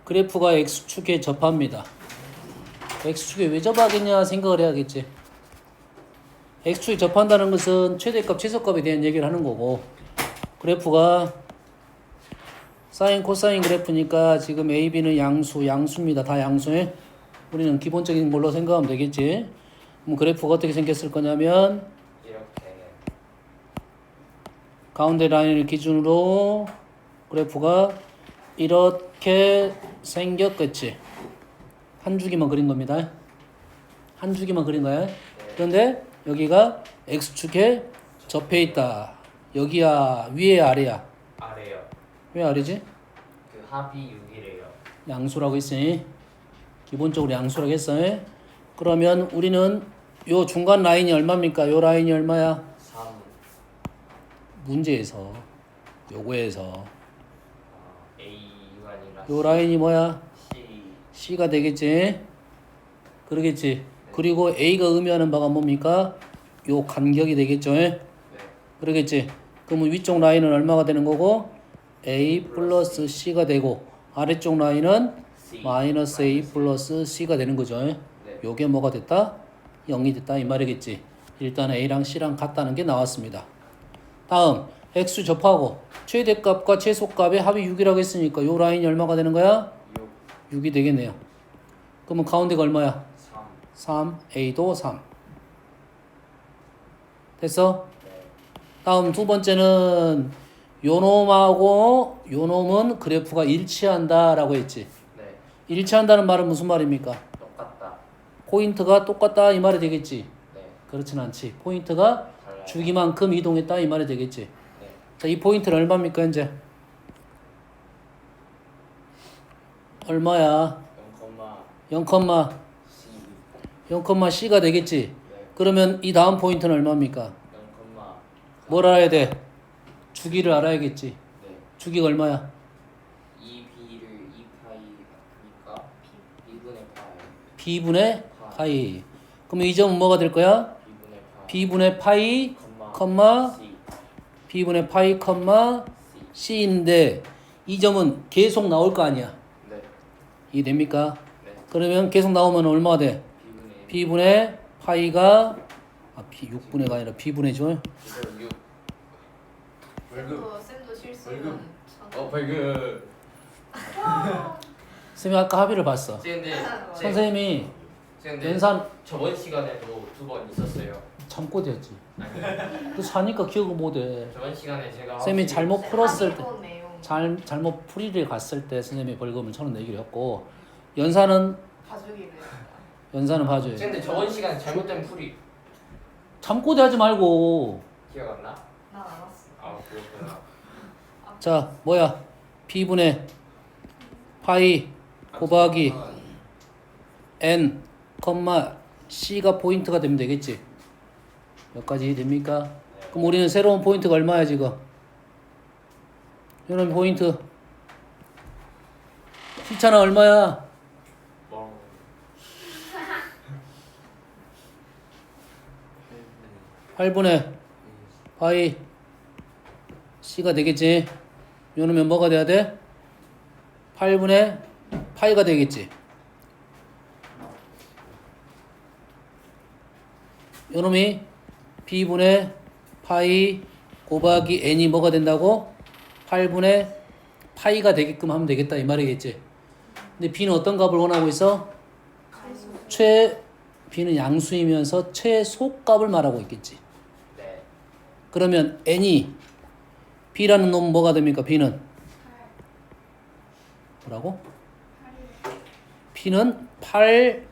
그래프가 X축에 접합니다. X축에 왜 접하겠냐 생각을 해야겠지. X축에 접한다는 것은 최대값, 최소값에 대한 얘기를 하는 거고, 그래프가 사인, 코사인 그래프니까 지금 A, B는 양수입니다. 다 양수에 우리는 기본적인 걸로 생각하면 되겠지. 그럼 그래프가 어떻게 생겼을 거냐면 이렇게 가운데 라인을 기준으로 그래프가 이렇게 생겼겠지. 한 주기만 그린 겁니다. 한 주기만 그린 거야. 그런데 여기가 X축에 접해 있다. 여기야, 위에야, 아래야? 아래요. 왜 아래지? 그 합이 6이래요. 양수라고 했으니 기본적으로 양수라고 했어. 그러면 우리는 요 중간 라인이 얼마입니까? 요 라인이 얼마야? 3 문제에서 요거에서 A가 아니라 요 라인이 뭐야? C. C가 되겠지. 그러겠지. 그리고 A가 의미하는 바가 뭡니까? 요 간격이 되겠죠. 네. 그러겠지. 그러면 위쪽 라인은 얼마가 되는 거고? A 플러스 C가 되고 아래쪽 라인은 C. 마이너스 A 플러스 C가 되는 거죠. 네. 요게 뭐가 됐다? 0이 됐다 이 말이겠지. 일단 A랑 C랑 같다는 게 나왔습니다. 다음 X 접하고 최대값과 최소값의 합이 6이라고 했으니까 요 라인이 얼마가 되는 거야? 6 6이 되겠네요. 그러면 가운데가 얼마야? 3 3, A도 3. 됐어? 네. 다음 두 번째는 요 놈하고 요 놈은 그래프가 일치한다 라고 했지. 네. 일치한다는 말은 무슨 말입니까? 똑같다. 포인트가 똑같다 이 말이 되겠지. 네. 그렇진 않지. 포인트가 달라요. 주기만큼 이동했다 이 말이 되겠지. 네. 자, 이 포인트는 얼마입니까 현재? 얼마야? 0, 0, C. 0,C가 되겠지. 네. 그러면 이 다음 포인트는 얼마입니까? 0, 뭘 알아야 돼? 주기를 알아야겠지. 네. 주기가 얼마야? 2B를 2파이니까 B분의 파이. B분의 파이. 그럼 이 점은 뭐가 될 거야? B분의 파이. B분의 파이, 컴마, C. B분의 파이, 컴마, C. C인데 이 점은 계속 나올 거 아니야. 네. 이해됩니까? 네. 그러면 계속 나오면 얼마가 돼? B분의 B분의 파이가 6분의가 아니라 B분의죠. 이거 6. 쌤도 실수는 벌금. 선생님이 아까 합의를 봤어. 근데 선생님이 근데 연산 저번 시간에도 2번 있었어요. 참고 되었지. 너 사니까 기억을 못해. 저번 시간에 제가 쌤이 잘못 풀었을 때, 합의본 내용 잘못 풀이를 갔을 때 선생님이 벌금을 1,000원 내기로 했고 연산은 봐주기로 봐줘요. 근데 저번 시간에 잘못된 풀이 참고대 하지 말고. 기억 안 나? 난 알았어. 아 그렇구나. 자, 뭐야? B분의 파이 곱하기 N, C가 포인트가 되면 되겠지. 여기까지 됩니까? 그럼 우리는 새로운 포인트가 얼마야 지금? 이런 포인트 C차는 얼마야? 뭐 8분의 파이 C가 되겠지. 요놈면 뭐가 돼야 돼? 8분의 파이가 되겠지. 요놈이 B분의 파이 곱하기 N이 뭐가 된다고? 8분의 파이가 되게끔 하면 되겠다 이 말이겠지. 근데 B는 어떤 값을 원하고 있어? B는 양수이면서 최소값을 말하고 있겠지. 네. 그러면 N이 B라는 놈은 뭐가 됩니까? B는 뭐라고? B는 8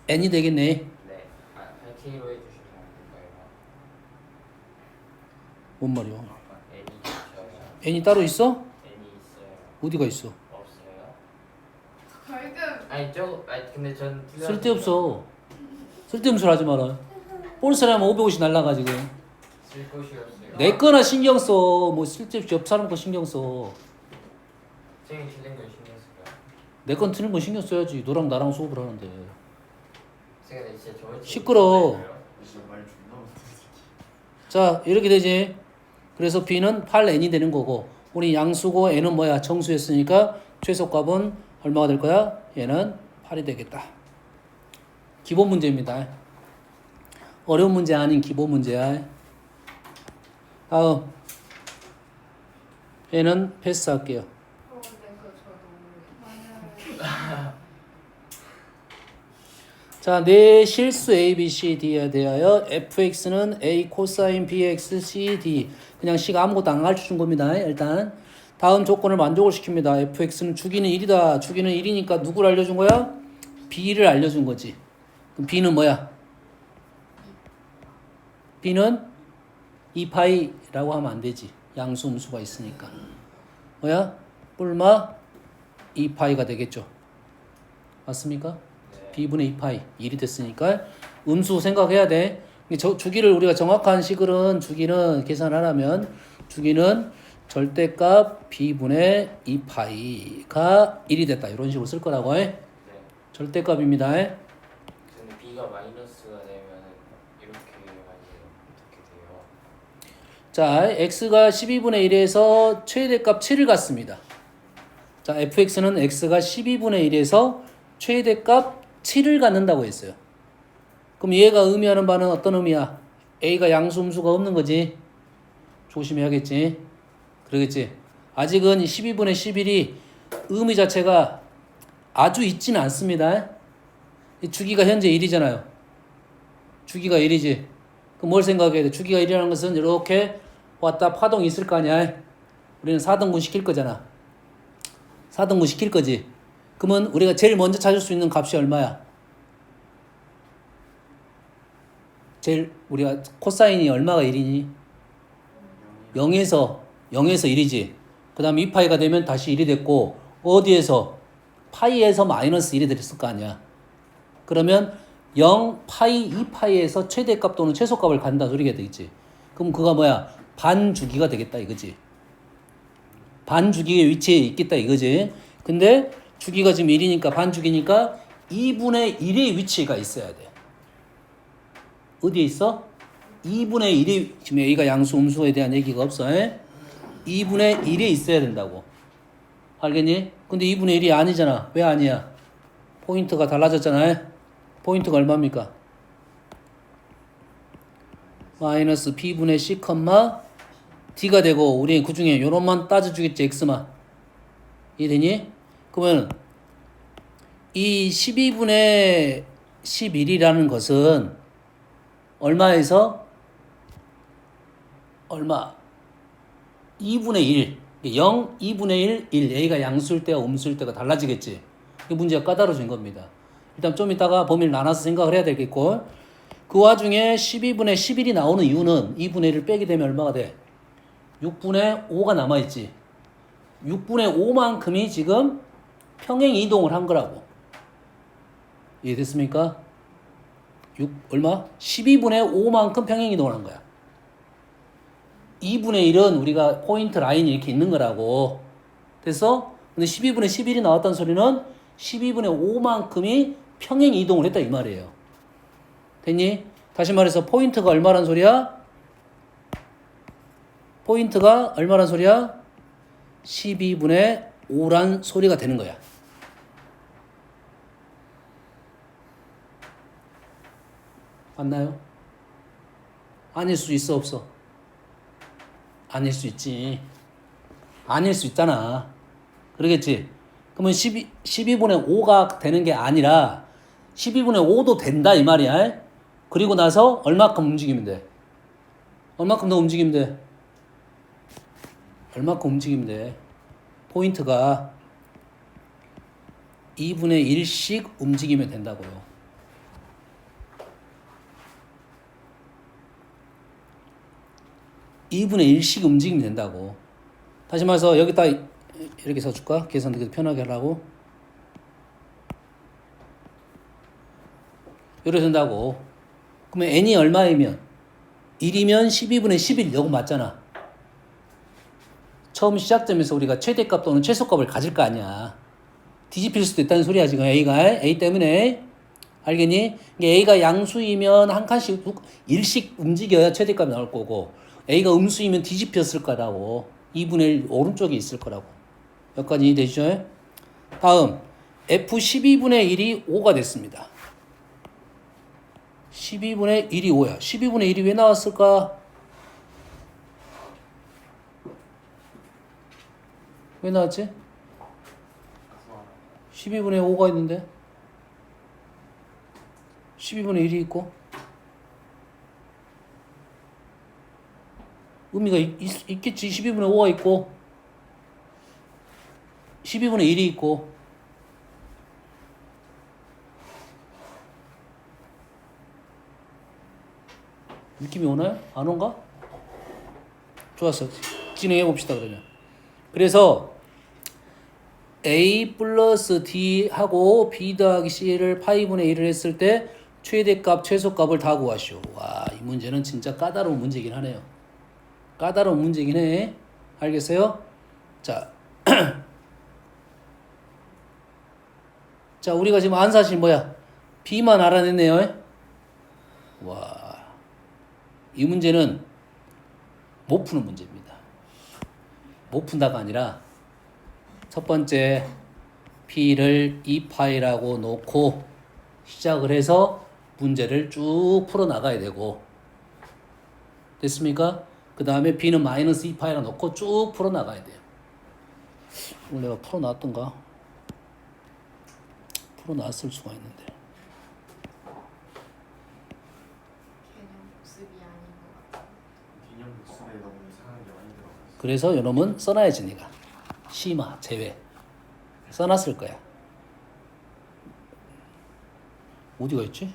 N이 되겠네. 네. K로 해주시면 안 될까요? 뭔 말이야? N이 있어요. N이 따로 있어? N이 있어요. 어디가 있어? 없어요? 벌금 근데 전 쓸데없어. 쓸데없는 소리 하지 마라. 볼 사람은 550 날라가 지금. 쓸 곳이 없어요. 내 거나 신경 써. 뭐 쓸데없이 옆 사람 거 신경 써. 쌤이 틀린 걸 신경 쓸까요? 내 건 틀린 거 신경 써야지. 너랑 나랑 수업을 하는데. 쌤 근데 진짜 저번 시끄러워. 진짜 말 존나 못해. 자, 이렇게 되지. 그래서 B는 8N이 되는 거고 우리 양수고 N은 뭐야? 정수였으니까 최소값은 얼마가 될 거야? 얘는 8이 되겠다. 기본 문제입니다. 어려운 문제 아닌 기본 문제야. 다음. 얘는 패스할게요. 근데 그거 저 너무 맞아요. 자, 내 실수 A, B, C, D에 대하여 fx는 a 코사인 bx, c, d. 그냥 C가 아무것도 안 가르쳐준 겁니다. 일단 다음 조건을 만족을 시킵니다. fx는 주기는 1이다. 주기는 1이니까 누구를 알려준 거야? b를 알려준 거지. 그럼 b는 뭐야? b는 2파이라고 하면 안 되지. 양수 음수가 있으니까. 뭐야? 뿔마 2파이가 되겠죠. 맞습니까? b분의 2파이 1이 됐으니까 음수 생각해야 돼. 주기를 우리가 정확한 식으로는 주기는 계산하려면 주기는 절대값 b분의 2파이가 1이 됐다. 이런 식으로 쓸 거라고 해. 네. 절대값입니다. 근데 b가 마이너스가 되면 이렇게 아니에요. 어떻게 돼요? 자, x가 12분의 1에서 최대값 7을 갖습니다. 자, fx는 x가 12분의 1에서 최대값 7을 갖는다고 했어요. 그럼 얘가 의미하는 바는 어떤 의미야? a가 양수 음수가 없는 거지. 조심해야겠지. 그러겠지. 아직은 12분의 11이 의미 자체가 아주 있지는 않습니다. 이 주기가 현재 1이잖아요. 주기가 1이지. 그럼 뭘 생각해야 돼? 주기가 1이라는 것은 이렇게 왔다 파동이 있을 거 아니야. 우리는 4등분 시킬 거잖아. 4등분 시킬 거지. 그러면 우리가 제일 먼저 찾을 수 있는 값이 얼마야? 제일 우리가 코사인이 얼마가 1이니? 0에서 1이지. 그 다음 2파이가 되면 다시 1이 됐고 어디에서? 파이에서 마이너스 1이 됐을 거 아니야. 그러면 0, 파이, 2파이에서 최대값 또는 최소값을 간다 소리가 되겠지. 그럼 그가 뭐야? 반주기가 되겠다 이거지. 반주기의 위치에 있겠다 이거지. 근데 주기가 지금 1이니까 반주기니까 2분의 1의 위치가 있어야 돼. 어디에 있어? 2분의 1이 지금 A가 양수 음수에 대한 얘기가 없어. 2분의 1에 있어야 된다고. 알겠니? 근데 2분의 1이 아니잖아. 왜 아니야? 포인트가 달라졌잖아. 포인트가 얼마입니까? 마이너스 B분의 C, D가 되고 우리 그 중에 요런만 따져주겠지. X만. 이해되니? 그러면 이 12분의 11이라는 것은 얼마에서 얼마? 2분의 1. 0, 2분의 1, 1. A가 양수일 때와 음수일 때가 달라지겠지. 이 문제가 까다로워진 겁니다. 일단 좀 이따가 범위를 나눠서 생각을 해야 되겠고 그 와중에 12분의 11이 나오는 이유는 2분의 1을 빼게 되면 얼마가 돼? 6분의 5가 남아있지. 6분의 5만큼이 지금 평행 이동을 한 거라고. 이해됐습니까? 얼마? 12분의 5만큼 평행 이동을 한 거야. 2분의 1은 우리가 포인트 라인이 이렇게 있는 거라고. 됐어? 근데 12분의 11이 나왔다는 소리는 12분의 5만큼이 평행 이동을 했다 이 말이에요. 됐니? 다시 말해서 포인트가 얼마란 소리야? 포인트가 얼마란 소리야? 12분의 5란 소리가 되는 거야. 맞나요? 아닐 수 있어 없어? 아닐 수 있지. 아닐 수 있잖아. 그러겠지? 그러면 12분의 5가 되는 게 아니라 12분의 5도 된다 이 말이야. 그리고 나서 얼마큼 움직이면 돼? 얼마큼 더 움직이면 돼? 얼마큼 움직이면 돼? 포인트가 2분의 1씩 움직이면 된다고요. (2분의 1씩) 움직이면 된다고. 다시 말해서 여기다 이렇게 써줄까? 계산하기 편하게 하라고. 이렇게 된다고. 그러면 n이 얼마이면? 1이면 12분의 11 요거 맞잖아. 처음 시작점에서 우리가 최대값 또는 최소값을 가질 거 아니야. 뒤집힐 수도 있다는 소리야 지금 A가. A 때문에. 알겠니? A가 양수이면 한 칸씩 1씩 움직여야 최대값이 나올 거고 A가 음수이면 뒤집혔을 거라고. 2분의 1 오른쪽에 있을 거라고. 여기까지 이해되시죠? 다음 F 12분의 1이 5가 됐습니다. 12분의 1이 5야. 12분의 1이 왜 나왔을까? 왜 나왔지? 12분의 5가 있는데 12분의 1이 있고 의미가 있겠지. 12분의 5가 있고 12분의 1이 있고 느낌이 오나요? 안 온가? 좋았어. 진행해 봅시다 그러면. 그래서 A 플러스 D 하고 B 더하기 C를 파이분의 1을 했을 때 최대값 최소값을 다 구하시오. 와, 이 문제는 진짜 까다로운 문제긴 하네요. 까다로운 문제긴 해. 알겠어요? 자, 자 우리가 지금 안 사실 뭐야? B만 알아냈네요. 와, 이 문제는 못 푸는 문제입니다. 못 푼다가 아니라 첫 번째 B를 2파이라고 놓고 시작을 해서 문제를 쭉 풀어나가야 되고 됐습니까? 그 다음에 B는 마이너스 2파이라고 놓고 쭉 풀어나가야 돼요. 오늘 내가 풀어놨던가? 풀어놨을 수가 있는데 개념 복습이 아닌 것 같아요. 개념 복습에 너무 이상한 게 많이 들어갔어. 그래서 요놈은 써놔야지 니가. 심화, 제외 써놨을 거야. 어디가 있지?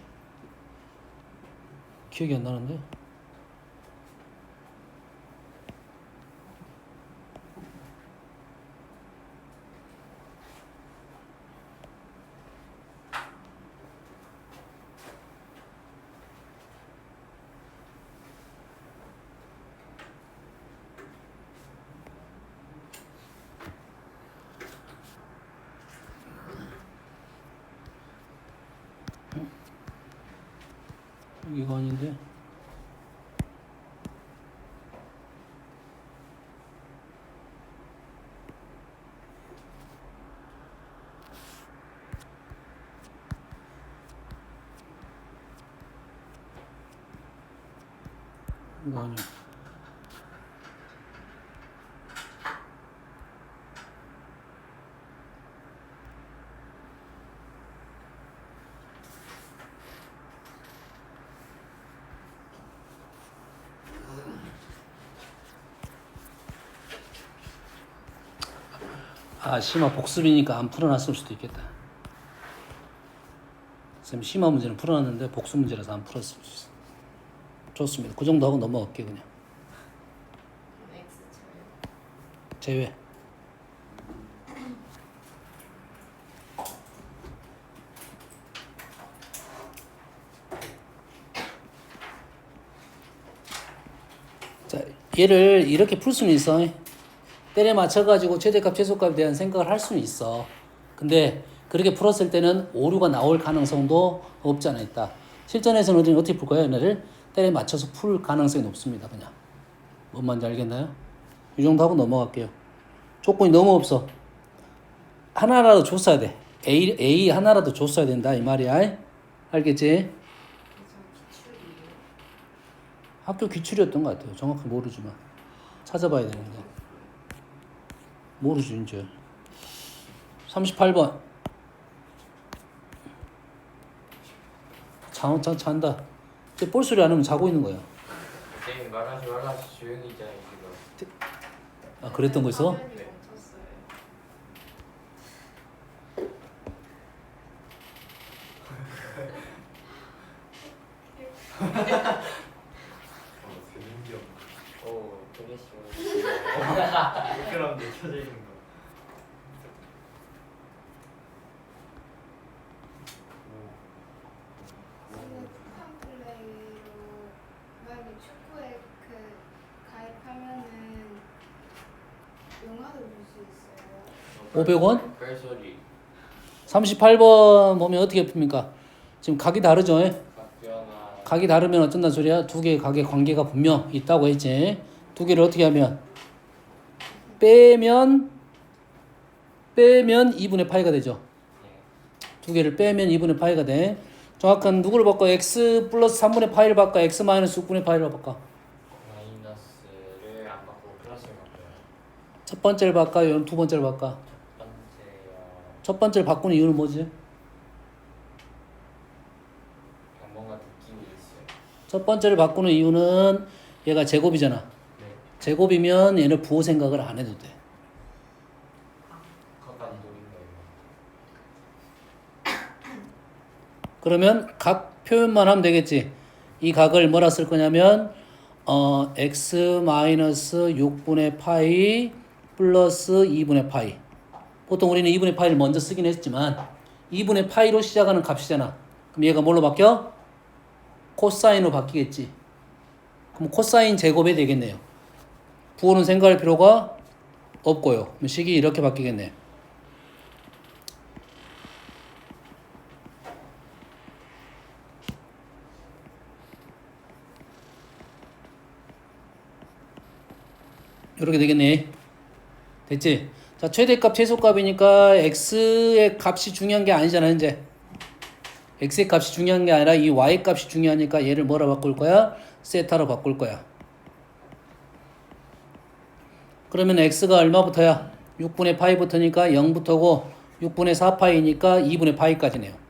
기억이 안 나는데. 이거 아닌데. 이거 아니야. 아, 심화 복습이니까 안 풀어놨을 수도 있겠다. 쌤 심화 문제는 풀어놨는데 복습 문제라서 안 풀었을 수 있어. 좋습니다. 그 정도 하고 넘어갈게 그냥. X 쳐요. 제외. 자, 얘를 이렇게 풀 수는 있어. 때려 맞춰가지고 최대값 최소값에 대한 생각을 할 수는 있어. 근데 그렇게 풀었을 때는 오류가 나올 가능성도 없지 않아 있다. 실전에서는 어떻게 풀 거예요? 얘네를 때려 맞춰서 풀 가능성이 높습니다. 그냥. 뭔 말인지 알겠나요? 이 정도 하고 넘어갈게요. 조건이 너무 없어. 하나라도 줬어야 돼. A 하나라도 줬어야 된다 이 말이야. 알겠지? 그래서 기출이에요. 학교 기출이었던 것 같아요. 정확히 모르지만 찾아봐야 되는데. 모르지 이제. 38번. 잔다. 이제 볼소리 안 하면 자고 있는 거야. 선생님 말하지 말라서 조용히 있잖아요 지금. 아, 그랬던 거 있어? 화면이 네. 멈췄어요. 재능기억. 오 되게 쉬워. 댓글함도 켜져 있는 거. 선생님 쿠팡 플레이로 만약에 축구에 그 가입하면은 영화도 볼 수 있어요. 500원? 별소리. 38번 보면 어떻게 풉니까? 지금 각이 다르죠? 각변화. 각이 다르면 어쩐단 소리야? 두 개의 각의 관계가 분명 있다고 했지. 두 개를 어떻게 하면? 빼면 2분의 파이가 되죠. 두 개를 빼면 2분의 파이가 돼. 정확한 누구를 바꿔? x 플러스 3분의 파이를 바꿔? x 마이너스 6분의 파이를 바꿔? 마이너스를 안 바꾸고 플러스를 바꿔요. 첫 번째를 바꿔요? 두 번째를 바꿔? 첫 번째요. 첫 번째를 바꾸는 이유는 뭐지? 뭔가 느낌이 있어요. 첫 번째를 바꾸는 이유는 얘가 제곱이잖아. 네. 제곱이면 얘는 부호 생각을 안 해도 돼. 그것까지 노린 거예요. 그러면 각 표현만 하면 되겠지. 이 각을 뭐라 쓸 거냐면 x 마이너스 6분의 파이 플러스 2분의 파이. 보통 우리는 2분의 파이를 먼저 쓰긴 했지만 2분의 파이로 시작하는 값이잖아. 그럼 얘가 뭘로 바뀌어? 코사인으로 바뀌겠지. 그럼 코사인 제곱이 되겠네요. 부호는 생각할 필요가 없고요. 그럼 식이 이렇게 바뀌겠네요. 이렇게 되겠네. 됐지? 자, 최대값, 최소값이니까 x의 값이 중요한 게 아니잖아, 이제. x의 값이 중요한 게 아니라 이 y 값이 중요하니까 얘를 뭐라 바꿀 거야? 세타로 바꿀 거야. 그러면 x가 얼마부터야? 6분의 파이부터니까 0부터고 6분의 4파이니까 2분의 파이까지네요.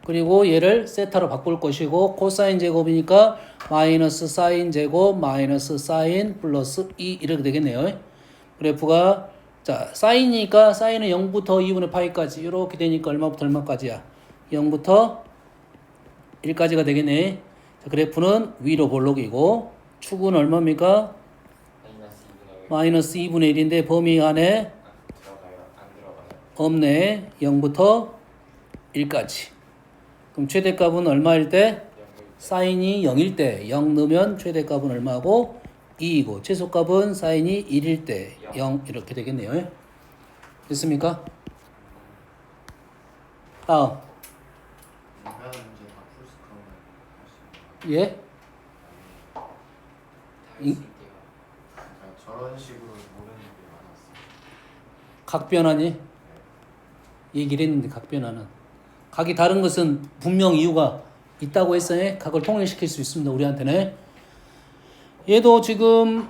그리고 얘를 세타로 바꿀 것이고 코사인 제곱이니까 마이너스 사인 제곱 마이너스 사인 플러스 2 이렇게 되겠네요. 그래프가 자 사인이니까 사인은 0부터 2분의 파이까지 이렇게 되니까 얼마부터 얼마까지야? 0부터 1까지가 되겠네. 자, 그래프는 위로 볼록이고 축은 얼마입니까? 마이너스 2분의 1. 마이너스 2분의 1인데 범위 안에 들어가요? 안 들어가요? 없네. 0부터 1까지. 그럼 최대값은 얼마일 때? 사인이 0일 때 0 넣으면 최대값은 얼마고? 2이고 최소값은 사인이 1일 때 0 이렇게 되겠네요. 됐습니까? 다음. 유명한 문제 다 풀스 그러면 할수 있나요? 예? 다할수 있대요. 그러니까 저런 식으로 모르는 게 많았어요. 각변하니? 얘기를 했는데 각변하는. 각이 다른 것은 분명 이유가 있다고 했어요. 각을 통일시킬 수 있습니다. 우리한테는. 얘도 지금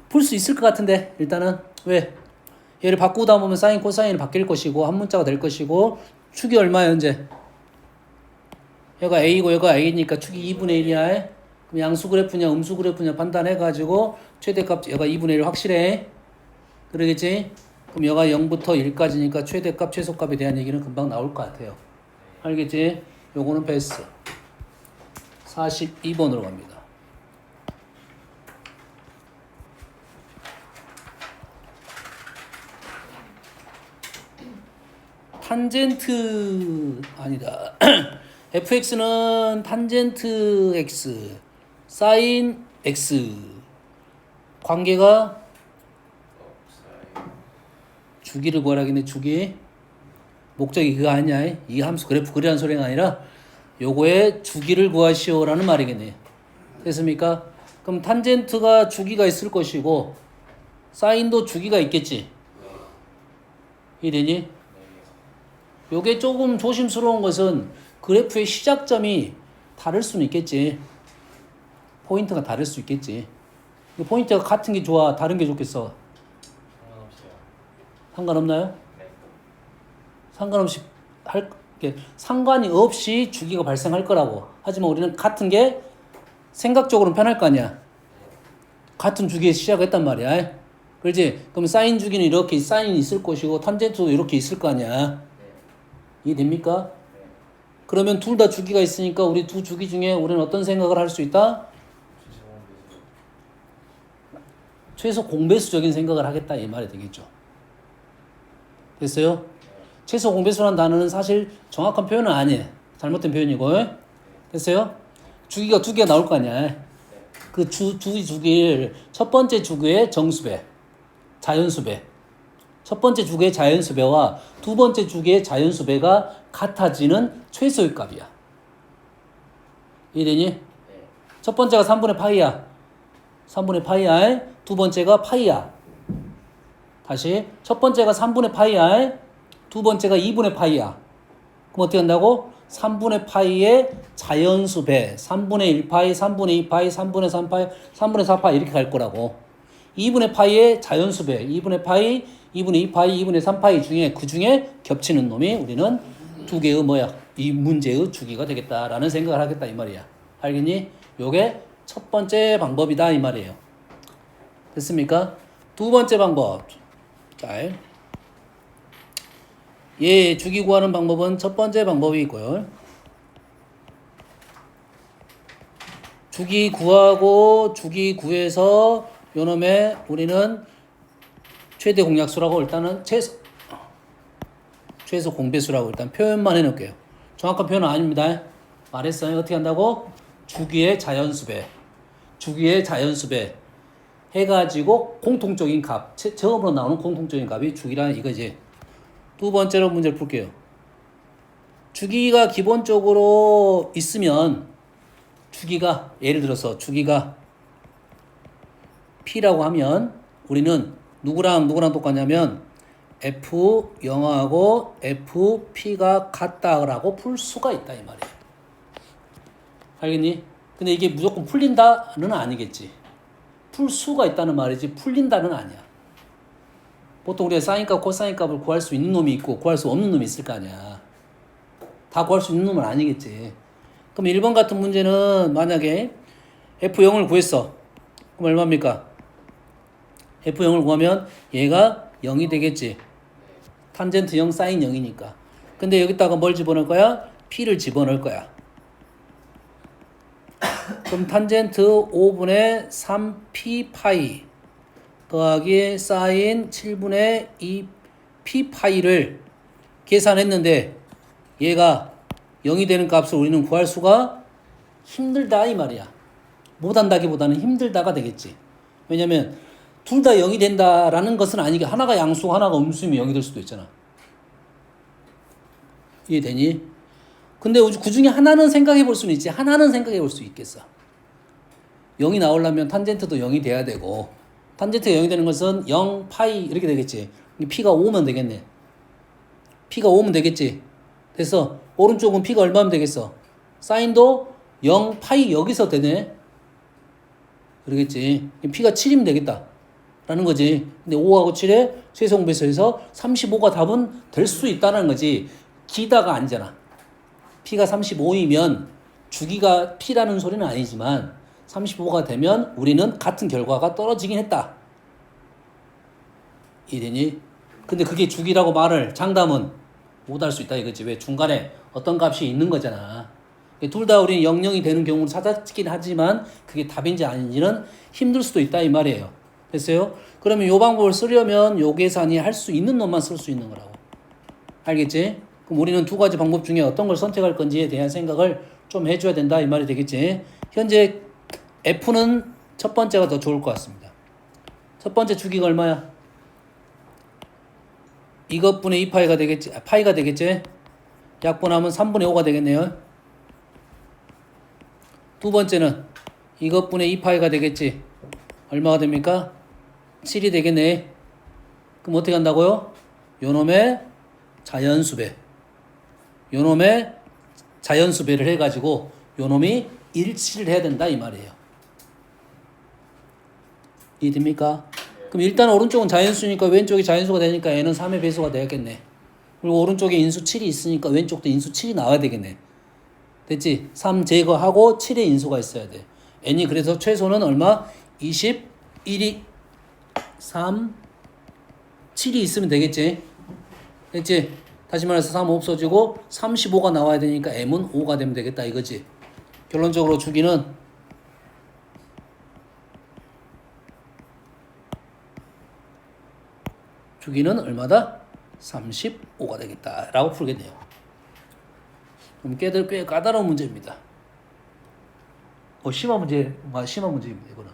풀 수 있을 것 같은데 일단은 왜? 얘를 바꾸다 보면 사인 코사인이 바뀔 것이고 한 문자가 될 것이고 축이 얼마야 현재? 얘가 A고 얘가 A니까 축이 2분의 1이야. 그럼 양수 그래프냐 음수 그래프냐 판단해가지고 최대값 얘가 2분의 1 확실해. 그러겠지? 그럼 얘가 0부터 1까지니까 최대값 최소값에 대한 얘기는 금방 나올 것 같아요. 알겠지? 요거는 패스. 42번으로 갑니다. 탄젠트 아니다. fx는 탄젠트 x 사인 x 관계가 없어요. 주기를 구하라겠네. 주기 목적이 그거 아니야. 이 함수 그래프 그리라는 소리가 아니라 요거의 주기를 구하시오라는 말이겠네. 됐습니까? 그럼 탄젠트가 주기가 있을 것이고 사인도 주기가 있겠지. 이해되니? 요게 조금 조심스러운 것은 그래프의 시작점이 다를 수는 있겠지. 포인트가 다를 수 있겠지. 포인트가 같은 게 좋아? 다른 게 좋겠어? 상관없어요. 상관없나요? 네. 상관없이 상관이 없이 주기가 발생할 거라고. 하지만 우리는 같은 게 생각적으로는 편할 거 아니야. 같은 주기에 시작했단 말이야. 그렇지? 그럼 사인 주기는 이렇게 사인이 있을 것이고 탄젠트도 이렇게 있을 거 아니야. 이해됩니까? 네. 그러면 둘 다 주기가 있으니까 우리 두 주기 중에 우리는 어떤 생각을 할 수 있다? 최소 공배수적인 생각을 하겠다 이 말이 되겠죠. 됐어요? 최소 공배수라는 단어는 사실 정확한 표현은 아니에요. 잘못된 표현이고. 됐어요? 주기가 두 개가 나올 거 아니야. 그 주기를 첫 번째 주기의 정수배, 자연수배. 첫 번째 주기의 자연수배와 두 번째 주기의 자연수배가 같아지는 최소의 값이야. 이해되니? 네. 첫 번째가 3분의 파이야. 3분의 파이야. 두 번째가 파이야. 다시 첫 번째가 3분의 파이야. 두 번째가 2분의 파이야. 그럼 어떻게 한다고? 3분의 파이의 자연수 배 3분의 1파이, 3분의 2파이, 3분의 3파이, 3분의 4파이 이렇게 갈 거라고. 2분의 파이의 자연수 배 2분의 파이, 2분의 2파이, 2분의 3파이 중에 그 중에 겹치는 놈이 우리는 두 개의 뭐야? 이 문제의 주기가 되겠다라는 생각을 하겠다 이 말이야. 알겠니? 요게 첫 번째 방법이다 이 말이에요. 됐습니까? 두 번째 방법. 자, 얘 주기 구하는 방법은 첫 번째 방법이 있고요. 주기 구하고 주기 구해서 요놈의 우리는 최대 공약수라고 일단은 최소 공배수라고 일단 표현만 해놓을게요. 정확한 표현은 아닙니다. 말했어요. 어떻게 한다고? 주기의 자연수배. 주기의 주기에 해가지고 공통적인 값, 처음으로 나오는 공통적인 값이 주기라는 이거지. 두 번째로 문제를 풀게요. 주기가 기본적으로 있으면 주기가 예를 들어서 주기가 P라고 하면 우리는 누구랑 똑같냐면 F0하고 FP가 같다라고 풀 수가 있다 이 말이에요. 알겠니? 근데 이게 무조건 풀린다는 아니겠지. 풀 수가 있다는 말이지 풀린다는 아니야. 보통 우리가 사인값, 코사인값을 구할 수 있는 놈이 있고 구할 수 없는 놈이 있을 거 아니야. 다 구할 수 있는 놈은 아니겠지. 그럼 1번 같은 문제는 만약에 F0을 구했어. 그럼 얼마입니까? F0을 구하면 얘가 0이 되겠지. 탄젠트 0, 사인 0이니까. 근데 여기다가 뭘 집어넣을 거야? P를 집어넣을 거야. 그럼 탄젠트 5분의 3P 파이 더하기 사인 7분의 2P 파이를 계산했는데 얘가 0이 되는 값을 우리는 구할 수가 힘들다 이 말이야. 못한다기보다는 힘들다가 되겠지. 왜냐면 둘 다 0이 된다라는 것은 아니게 하나가 양수고 하나가 음수이면 0이 될 수도 있잖아. 이해되니? 근데 그 중에 하나는 생각해 볼 수는 있지. 하나는 생각해 볼 수 있겠어. 0이 나오려면 탄젠트도 0이 돼야 되고 탄젠트가 0이 되는 것은 0 파이 이렇게 되겠지. P가 5면 되겠네. P가 5면 되겠지. 됐어. 오른쪽은 P가 얼마면 되겠어? 사인도 0 파이 여기서 되네. 그러겠지. P가 7이면 되겠다. 라는 거지. 근데 5하고 7의 최소공배수에서 35가 답은 될 수 있다는 거지. 기다가 아니잖아. P가 35이면 주기가 P라는 소리는 아니지만 35가 되면 우리는 같은 결과가 떨어지긴 했다. 이해되니? 근데 그게 주기라고 말을 장담은 못할 수 있다 이거지. 왜? 중간에 어떤 값이 있는 거잖아. 둘 다 우리는 00이 되는 경우를 찾았긴 하지만 그게 답인지 아닌지는 힘들 수도 있다 이 말이에요. 됐어요? 그러면 이 방법을 쓰려면 요 계산이 할 수 있는 놈만 쓸 수 있는 거라고. 알겠지? 그럼 우리는 두 가지 방법 중에 어떤 걸 선택할 건지에 대한 생각을 좀 해줘야 된다 이 말이 되겠지. 현재 F는 첫 번째가 더 좋을 것 같습니다. 첫 번째 주기가 얼마야? 이것분의 2파이가 되겠지. 파이가 되겠지. 약분하면 3분의 5가 되겠네요. 두 번째는 이것분의 2파이가 되겠지. 얼마가 됩니까? 7이 되겠네. 그럼 어떻게 한다고요? 요놈의 자연수배. 요놈의 자연수배를 해가지고 요놈이 일치를 해야 된다 이 말이에요. 이해됩니까? 그럼 일단 오른쪽은 자연수니까 왼쪽이 자연수가 되니까 얘는 3의 배수가 되겠네. 그리고 오른쪽에 인수 7이 있으니까 왼쪽도 인수 7이 나와야 되겠네. 됐지? 3 제거하고 7의 인수가 있어야 돼. n이 그래서 최소는 얼마? 21이 3 7이 있으면 되겠지? 됐지? 다시 말해서 3 없어지고 35가 나와야 되니까 m은 5가 되면 되겠다 이거지. 결론적으로 주기는 얼마다? 35가 되겠다라고 풀겠네요. 그럼 꽤 까다로운 문제입니다. 심한 문제입니다. 이거는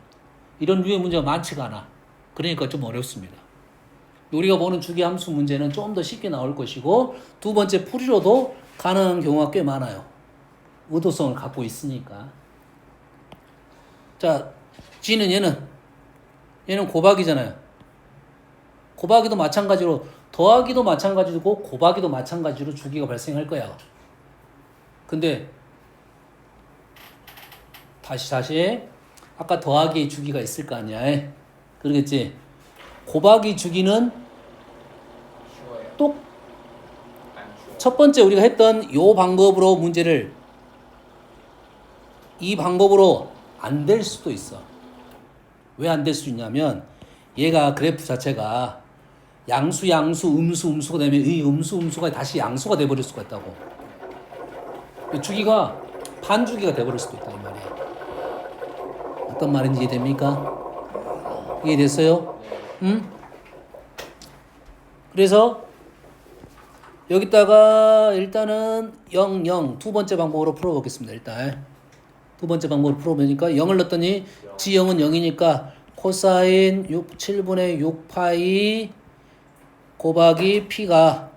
이런 류의 문제가 많지가 않아. 그러니까 좀 어렵습니다. 우리가 보는 주기 함수 문제는 좀 더 쉽게 나올 것이고 두 번째 풀이로도 가능한 경우가 꽤 많아요. 의도성을 갖고 있으니까. 자, G는 얘는 곱하기잖아요. 곱하기도 마찬가지로 더하기도 마찬가지고 곱하기도 마찬가지로 주기가 발생할 거야. 근데 다시 아까 더하기 주기가 있을 거 아니야. 그러겠지. 곱하기 주기는 쉬워요. 또 안 쉬워. 첫 번째 우리가 했던 요 방법으로 문제를 이 방법으로 안 될 수도 있어. 왜 안 될 수 있냐면 얘가 그래프 자체가 양수 음수가 되면 이 음수가 다시 양수가 돼버릴 수가 있다고. 주기가 반주기가 돼버릴 수도 있다 이 말이야. 어떤 말인지 이해됩니까? 이해됐어요? 응? 그래서 여기다가 일단은 0, 0 두 번째 방법으로 풀어보겠습니다. 일단 두 번째 방법으로 풀어보니까 0을 넣었더니 G0은 0이니까 코사인 7분의 6파이 곱하기 P가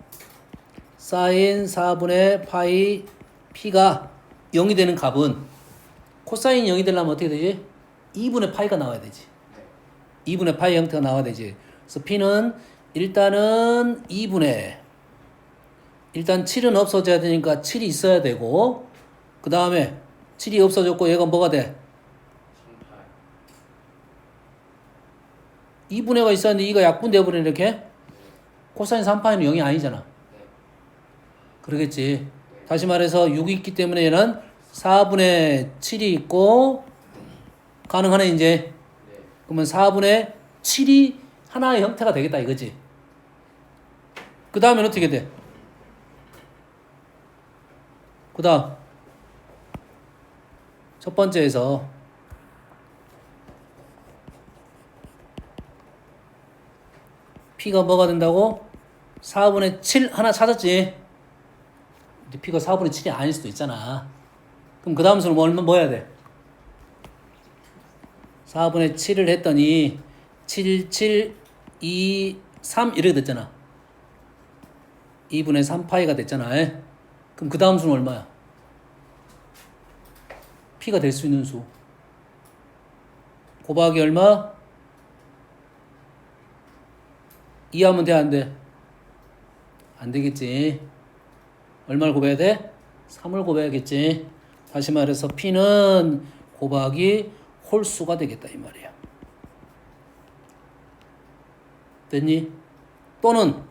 사인 4분의 파이 P가 0이 되는 값은 코사인 0이 되려면 어떻게 되지? 2분의 파이가 나와야 되지. 2분의 파이 형태가 나와야 되지. 그래서 P는 일단은 2분의 일단 7은 없어져야 되니까 7이 있어야 되고 그 다음에 7이 없어졌고 얘가 뭐가 돼? 2분의가 있었는데 2가 약분되어버리네 이렇게. 코사인 3파이는 0이 아니잖아. 그러겠지. 다시 말해서 6이 있기 때문에 얘는 4분의 7이 있고 가능하네 이제. 그러면 4분의 7이 하나의 형태가 되겠다 이거지. 그 다음엔 어떻게 돼? 그 다음 첫 번째에서 P가 뭐가 된다고? 4분의 7 하나 찾았지? 근데 P가 4분의 7이 아닐 수도 있잖아. 그럼 그 다음 수는 뭐 해야 돼? 4분의 7을 했더니 7, 7, 2, 3 이렇게 됐잖아. 2분의 3파이가 됐잖아. 그럼 그 다음 수는 얼마야? P가 될 수 있는 수. 곱하기 얼마? 2 하면 돼, 안 돼? 안 되겠지. 얼마를 곱해야 돼? 3을 곱해야겠지. 다시 말해서 P는 곱하기 홀수가 되겠다 이 말이야. 됐니? 또는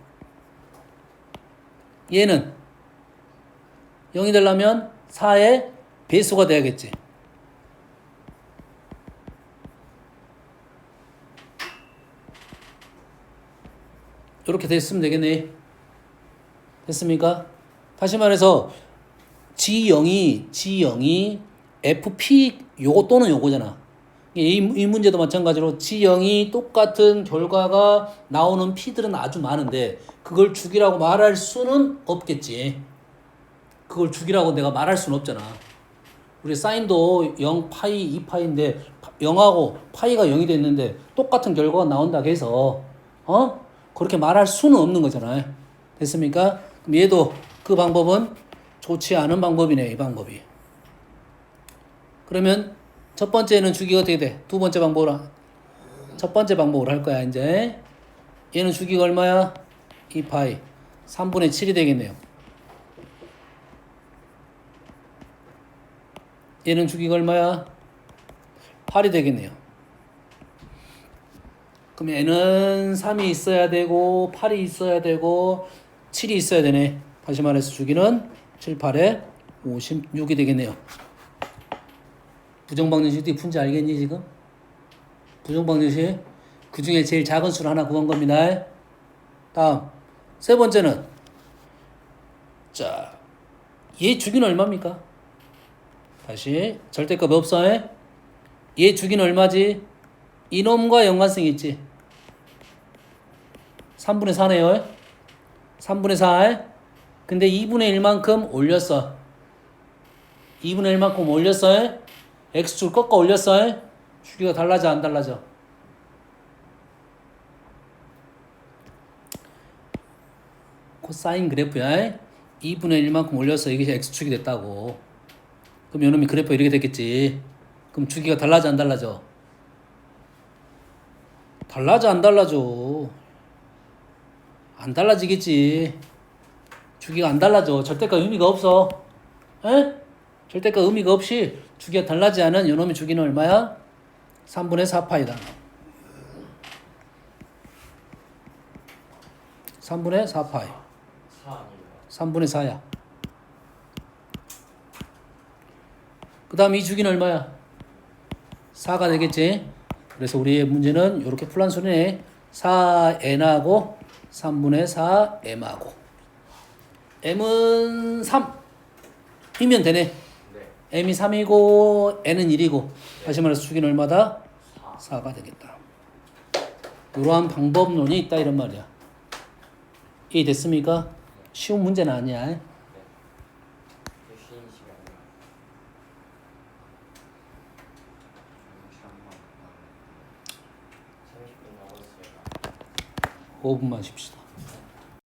얘는 0이 되려면 4의 배수가 돼야겠지. 이렇게 됐으면 되겠네. 됐습니까? 다시 말해서 G0이 FP 요거 또는 요거잖아. 이 문제도 마찬가지로 G0이 똑같은 결과가 나오는 P들은 아주 많은데 그걸 주기라고 말할 수는 없겠지. 그걸 주기라고 내가 말할 수는 없잖아. 우리 사인도 0 파이 2 파이인데 0하고 파이가 0이 됐는데 똑같은 결과가 나온다고 해서 그렇게 말할 수는 없는 거잖아요. 됐습니까? 그럼 얘도 그 방법은 좋지 않은 방법이네. 이 방법이. 그러면 첫 번째는 주기가 어떻게 돼? 두 번째 방법으로 첫 번째 방법으로 할 거야 이제. 얘는 주기가 얼마야? 2파이 3분의 7이 되겠네요. 얘는 주기가 얼마야? 8이 되겠네요. 그럼 얘는 3이 있어야 되고 8이 있어야 되고 7이 있어야 되네. 다시 말해서 주기는 7, 8에 56이 되겠네요. 부정방정식 어떻게 푼지 알겠니 지금? 부정방정식 그 중에 제일 작은 수를 하나 구한 겁니다. 다음 세 번째는 자, 얘 주기는 얼마입니까? 다시 절대값 없어. 얘 주기는 얼마지? 이놈과 연관성이 있지. 3분의 4네요. 3분의 4. 근데 2분의 1만큼 올렸어. 2분의 1만큼 올렸어. X축 꺾어 올렸어. 주기가 달라져 안 달라져? 코사인 그래프야. 2분의 1만큼 올려서 이게 X축이 됐다고. 그럼 요놈이 그래프가 이렇게 됐겠지. 그럼 주기가 달라져 안 달라져? 달라져 안 달라져? 안 달라지겠지. 주기가 안 달라져. 절대값 의미가 없어. 에? 절대값 의미가 없이 주기가 달라지 않은 요놈의 주기는 얼마야? 3분의 4파이다. 3분의 4파이. 4 아니에요. 3분의 4야. 그 다음 이 주기는 얼마야? 4가 되겠지. 그래서 우리의 문제는 이렇게 풀란 소리네. 4n하고 3분의 4m하고 m은 3이면 되네. 네. m이 3이고 n은 1이고 다시 말해서 주기는 얼마다? 4. 4가 되겠다. 이러한 방법론이 있다 이런 말이야. 이해됐습니까? 쉬운 문제는 아니야. 네. 쉬는 시간이요. 시간 30분 남았어요. 5분만 쉽시다.